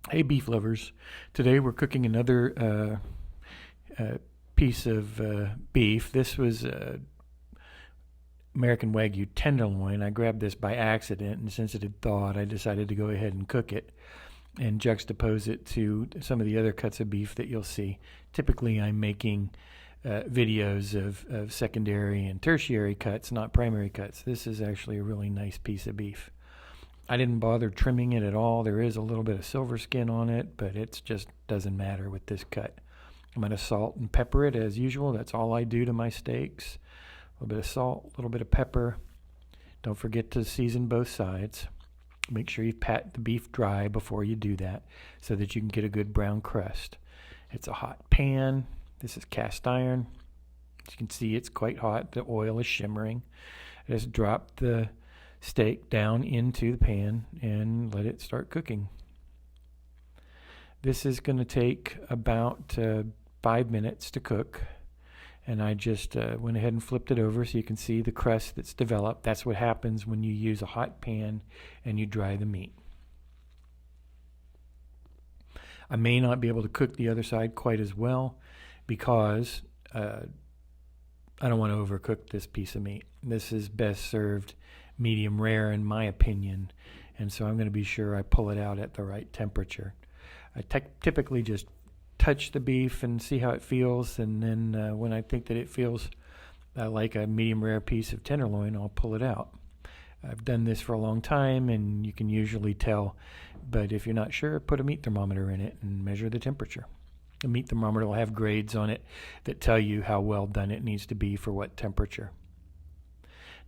Hey beef lovers, today we're cooking another piece of beef. This was American Wagyu Tenderloin. I grabbed this by accident, and since it had thawed, I decided to go ahead and cook it and juxtapose it to some of the other cuts of beef that you'll see. Typically I'm making videos of secondary and tertiary cuts, not primary cuts. This is actually a really nice piece of beef. I didn't bother trimming it at all. There is a little bit of silver skin on it, but it just doesn't matter with this cut. I'm going to salt and pepper it as usual. That's all I do to my steaks. A little bit of salt, a little bit of pepper. Don't forget to season both sides. Make sure you pat the beef dry before you do that so that you can get a good brown crust. It's a hot pan. This is cast iron. As you can see, it's quite hot. The oil is shimmering. Just drop the steak down into the pan and let it start cooking. This is going to take about 5 minutes to cook, and I just went ahead and flipped it over so you can see the crust that's developed. That's what happens when you use a hot pan and you dry the meat. I may not be able to cook the other side quite as well because I don't want to overcook this piece of meat. This is best served medium rare in my opinion, and so I'm going to be sure I pull it out at the right temperature. I typically just touch the beef and see how it feels, and then when I think that it feels like a medium rare piece of tenderloin, I'll pull it out. I've done this for a long time and you can usually tell, but if you're not sure, put a meat thermometer in it and measure the temperature. A meat thermometer will have grades on it that tell you how well done it needs to be for what temperature.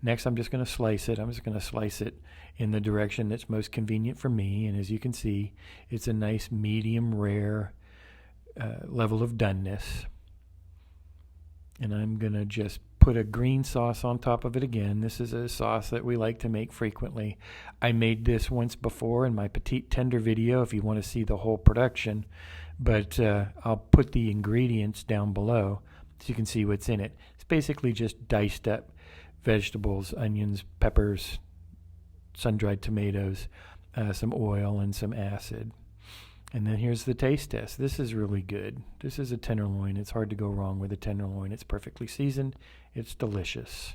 Next, I'm just going to slice it. I'm just going to slice it in the direction that's most convenient for me. And as you can see, it's a nice medium rare level of doneness. And I'm going to just put a green sauce on top of it again. This is a sauce that we like to make frequently. I made this once before in my Petite Tender video if you want to see the whole production. But I'll put the ingredients down below so you can see what's in it. It's basically just diced up vegetables, onions, peppers, sun-dried tomatoes, some oil, and some acid. And then here's the taste test. This is really good. This is a tenderloin. It's hard to go wrong with a tenderloin. It's perfectly seasoned. It's delicious.